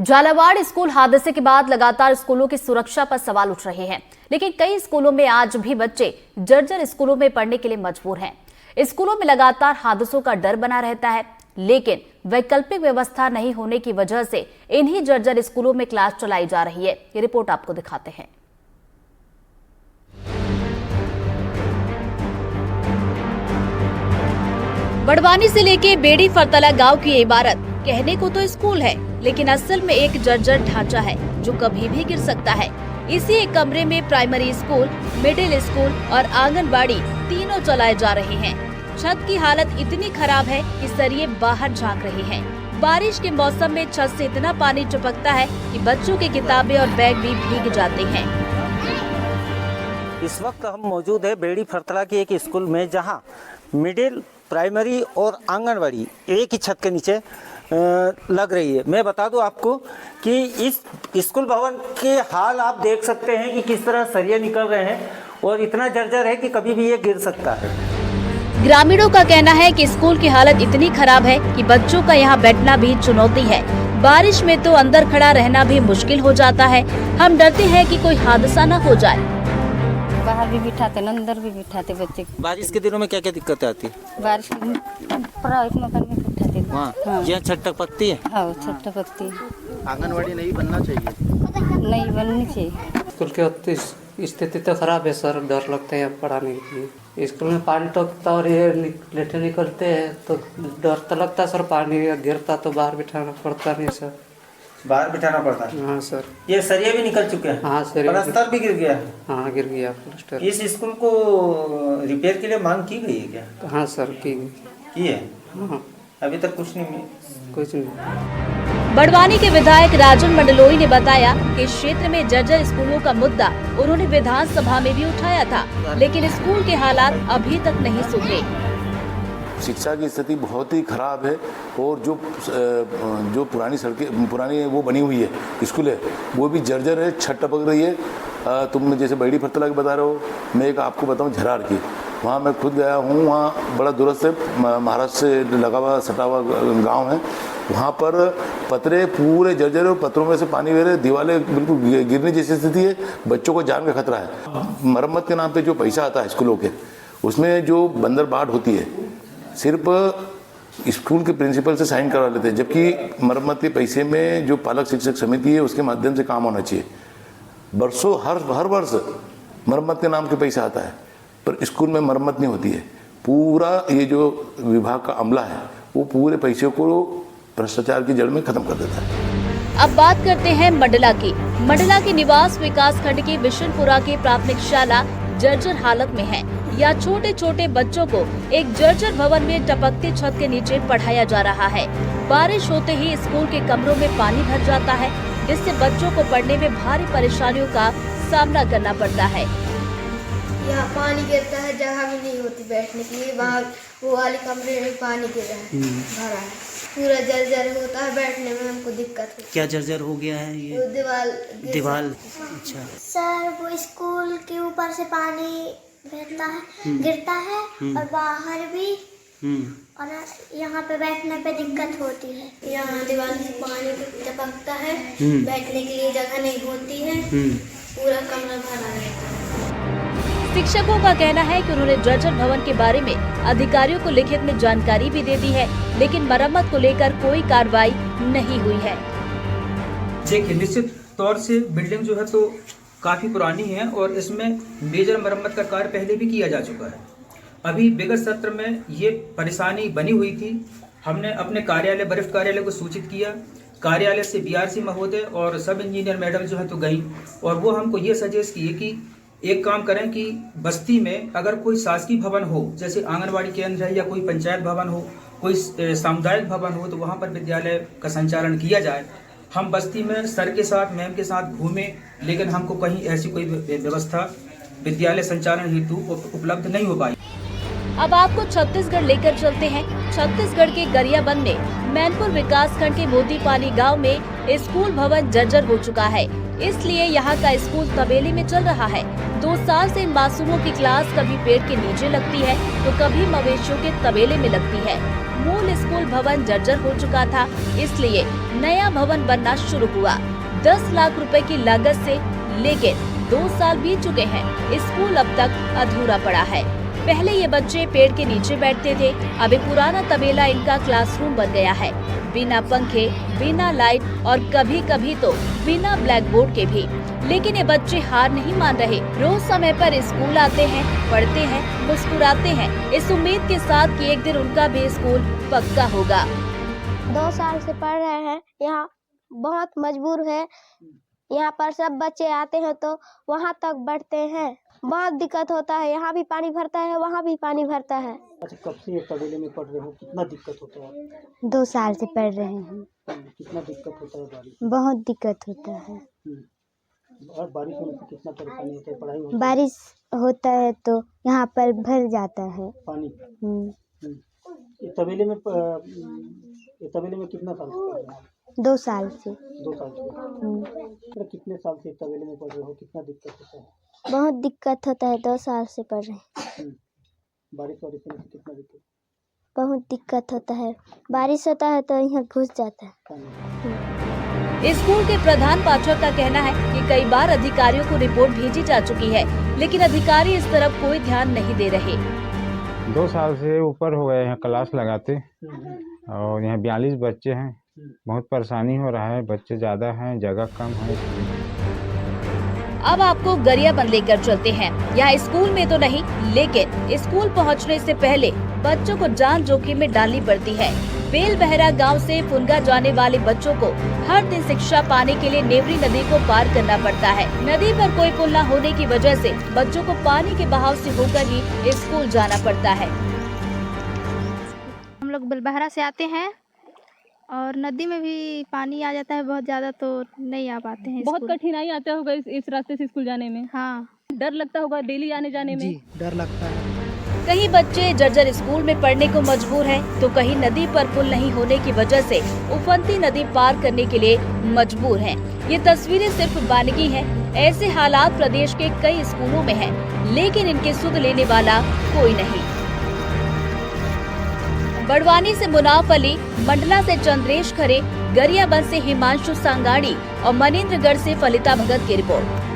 Jhalawar school हादसे के बाद लगातार स्कूलों की सुरक्षा पर सवाल उठ रहे हैं, लेकिन कई स्कूलों में आज भी बच्चे जर्जर स्कूलों में पढ़ने के लिए मजबूर हैं। स्कूलों में लगातार हादसों का डर बना रहता है, लेकिन वैकल्पिक व्यवस्था नहीं होने की वजह से इन्हीं जर्जर स्कूलों में क्लास चलाई जा रही है। ये रिपोर्ट आपको दिखाते हैं। बड़वानी से लेके बेड़ी फरतला गांव की इमारत कहने को तो स्कूल है, लेकिन असल में एक जर्जर ढांचा है जो कभी भी गिर सकता है। इसी एक कमरे में प्राइमरी स्कूल, मिडिल स्कूल और आंगनबाड़ी तीनों चलाए जा रहे हैं। छत की हालत इतनी खराब है कि सरिये बाहर झांक रहे हैं। बारिश के मौसम में छत से इतना पानी टपकता है कि बच्चों की किताबें और बैग भी भीग जाते हैं। इस वक्त हम मौजूद है बेड़ी फरतला के एक स्कूल में, जहां मिडिल, प्राइमरी और आंगनबाड़ी एक ही छत के नीचे लग रही है। मैं बता दूं आपको कि इस स्कूल भवन के हाल आप देख सकते हैं कि किस तरह सरिये निकल रहे हैं और इतना जर्जर है कि कभी भी ये गिर सकता है। ग्रामीणों का कहना है कि स्कूल की हालत इतनी खराब है कि बच्चों का यहाँ बैठना भी चुनौती है। बारिश में तो अंदर खड़ा रहना भी मुश्किल हो जाता है। हम डरते हैं कि कोई हादसा न हो जाए। बाहर भी बिठाते, अंदर भी बिठाते बच्चे। बारिश के दिनों में क्या क्या दिक्कतें आती है? बारिश में प्राइवेट मकान में बिठाते। हाँ। यहाँ छत टपकती है। हाँ, छत टपकती है। आंगनवाड़ी नहीं बनना चाहिए? नहीं बननी चाहिए। स्कूल की स्थिति तो खराब है सर, डर लगता है पढ़ाने के लिए। स्कूल में पानी टपकता और ये लेटे निकलते हैं तो डर तो लगता है सर, पानी गिरता तो बाहर बिठाना पड़ता नहीं सर। बाहर बिठाना पड़ता है? हाँ सर। ये सरिये भी निकल चुके हैं? हाँ सर। प्लास्टर भी गिर गया? हाँ गिर गया प्लास्टर। इस स्कूल को रिपेयर के लिए मांग की गई है क्या? हाँ सर की है। हाँ। अभी तक कुछ नहीं कुछ नहीं। बड़वानी के विधायक राजन मंडलोई ने बताया कि क्षेत्र में जर्जर स्कूलों का मुद्दा उन्होंने विधानसभा में भी उठाया था, लेकिन स्कूल के हालात अभी तक नहीं सुधरे। शिक्षा की स्थिति बहुत ही खराब है और जो पुरानी सड़कें, पुरानी वो बनी हुई है स्कूल है, वो भी जर्जर है, छत टपक रही है। तुम जैसे बेड़ी फरतला की बता रहे हो, मैं एक आपको बताऊं झरार की, वहाँ मैं खुद गया हूँ। वहाँ बड़ा दूरस्थ से महाराष्ट्र से लगा हुआ सटा हुआ गाँव है। वहाँ पर पतरे पूरे जर्जर और पत्थरों में से पानी बह रहे, दीवारें बिल्कुल गिरने जैसी स्थिति है। बच्चों को जान का खतरा है। मरम्मत के नाम पे जो पैसा आता है स्कूलों के, उसमें जो बंदरबाट होती है सिर्फ स्कूल के प्रिंसिपल से साइन करवा लेते हैं, जबकि मरम्मत के पैसे में जो पालक शिक्षक समिति है उसके माध्यम से काम होना चाहिए। बरसों हर वर्ष मरम्मत के नाम के पैसा आता है, पर स्कूल में मरम्मत नहीं होती है। पूरा ये जो विभाग का अमला है वो पूरे पैसे को भ्रष्टाचार की जड़ में खत्म कर देता है। अब बात करते हैं मंडला की। मंडला के निवास विकास खंड की बिशनपुरा की प्राथमिक शाला जर्जर हालत में है। या छोटे छोटे बच्चों को एक जर्जर भवन में टपकती छत के नीचे पढ़ाया जा रहा है। बारिश होते ही स्कूल के कमरों में पानी भर जाता है, जिससे बच्चों को पढ़ने में भारी परेशानियों का सामना करना पड़ता है। यहाँ पानी गिरता है, जगह भी नहीं होती बैठने के लिए। वहाँ वो वाले कमरे में पानी गिर रहा है, भरा है, पूरा जर्जर होता है, बैठने में हमको दिक्कत है। क्या जर्जर हो गया है ये? वो दीवार। अच्छा सर, वो स्कूल के ऊपर से पानी बहता है, गिरता है और बाहर भी, और यहाँ पे बैठने पे दिक्कत होती है। यहाँ दीवार से पानी टपकता है, बैठने के लिए जगह नहीं होती है, पूरा कमरा भरा रहता है। शिक्षकों का कहना है कि उन्होंने जर्जर भवन के बारे में अधिकारियों को लिखित में जानकारी भी दे दी है, लेकिन मरम्मत को लेकर कोई कार्रवाई नहीं हुई है। देखिए, निश्चित तौर से बिल्डिंग जो है तो काफ़ी पुरानी है और इसमें मेजर मरम्मत का कार्य पहले भी किया जा चुका है। अभी विगत सत्र में ये परेशानी बनी हुई थी। हमने अपने कार्यालय, वरिष्ठ कार्यालय को सूचित किया। कार्यालय से बीआरसी महोदय और सब इंजीनियर मैडम जो है तो गई और वो हमको ये सजेस्ट किए कि एक काम करें कि बस्ती में अगर कोई शासकीय भवन हो, जैसे आंगनवाड़ी केंद्र है या कोई पंचायत भवन हो, कोई सामुदायिक भवन हो, तो वहाँ पर विद्यालय का संचालन किया जाए। हम बस्ती में सर के साथ, मैम के साथ घूमे, लेकिन हमको कहीं ऐसी कोई व्यवस्था विद्यालय संचालन हेतु उपलब्ध नहीं हो पाई। अब आपको छत्तीसगढ़ लेकर चलते हैं। छत्तीसगढ़ के गरियाबंद में मैनपुर विकास खंड के मोतीपाली गांव में स्कूल भवन जर्जर हो चुका है। इसलिए यहाँ का स्कूल तबेले में चल रहा है। 2 साल से इन मासूमों की क्लास कभी पेड़ के नीचे लगती है तो कभी मवेशियों के तबेले में लगती है। मूल स्कूल भवन जर्जर हो चुका था, इसलिए नया भवन बनना शुरू हुआ 10 लाख रुपए की लागत से, लेकिन 2 साल बीत चुके हैं, स्कूल अब तक अधूरा पड़ा है। पहले ये बच्चे पेड़ के नीचे बैठते थे, अब पुराना तबेला इनका क्लासरूम बन गया है। बिना पंखे, बिना लाइट और कभी कभी तो बिना ब्लैक बोर्ड के भी। लेकिन ये बच्चे हार नहीं मान रहे, रोज समय पर स्कूल आते हैं, पढ़ते हैं, मुस्कुराते हैं, इस उम्मीद के साथ कि एक दिन उनका भी स्कूल पक्का होगा। 2 साल से पढ़ रहे हैं, यहाँ बहुत मजबूर है। यहाँ पर सब बच्चे आते हैं तो वहाँ तक बढ़ते हैं, बहुत दिक्कत होता है। यहाँ भी पानी भरता है, वहाँ भी पानी भरता है। अच्छा, कब से ये तबेले में पढ़ रहे हो, कितना दिक्कत होता है? 2 साल से पढ़ रहे हैं। कितना दिक्कत होता है बारिश? बहुत दिक्कत होता है। और बारिश होने से कितना परेशानी होता है पढ़ाई में? बारिश होता है तो यहाँ पर भर जाता है पानी। ये तबेले में कितना साल से पढ़ रहे हैं? 2 साल से। 2 साल से। तो कितने साल से तबेले में पढ़ रहे हो, कितना दिक्कत होता है? बहुत दिक्कत होता है, 2 साल से पढ़ रहे हैं। बारिश होने से कितना दिक्कत? बहुत दिक्कत होता है, बारिश होता है तो यहाँ घुस जाता है। स्कूल के प्रधान पाठक का कहना है कि कई बार अधिकारियों को रिपोर्ट भेजी जा चुकी है, लेकिन अधिकारी इस तरफ कोई ध्यान नहीं दे रहे। 2 साल से ऊपर हो गए हैं क्लास लगाते, और यहाँ 42 बच्चे हैं। बहुत परेशानी हो रहा है, बच्चे ज़्यादा हैं, जगह कम है। अब आपको गरियाबंद लेकर चलते हैं। यहाँ स्कूल में तो नहीं, लेकिन स्कूल पहुँचने से पहले बच्चों को जान जोखिम में डालनी पड़ती है। बेलबहरा गांव से फुनगा जाने वाले बच्चों को हर दिन शिक्षा पाने के लिए नेवरी नदी को पार करना पड़ता है। नदी पर कोई पुल न होने की वजह से बच्चों को पानी के बहाव से होकर ही स्कूल जाना पड़ता है। हम लोग बेलबहरा से आते हैं और नदी में भी पानी आ जाता है बहुत ज़्यादा, तो नहीं आ पाते हैं। बहुत कठिनाई आता होगा इस रास्ते से स्कूल जाने में। हाँ, डर लगता होगा डेली आने जाने में। जी, डर लगता है। कहीं बच्चे जर्जर स्कूल में पढ़ने को मजबूर हैं, तो कहीं नदी पर पुल नहीं होने की वजह से उफनती नदी पार करने के लिए मजबूर हैं। ये तस्वीरें सिर्फ वानगी हैं। ऐसे हालात प्रदेश के कई स्कूलों में हैं, लेकिन इनके सुध लेने वाला कोई नहीं। बड़वानी से मुनाफ अली, मंडला से चंद्रेश खरे, गरियाबंद से हिमांशु सांगाड़ी और मनेंद्रगढ़ से फलिता भगत की रिपोर्ट।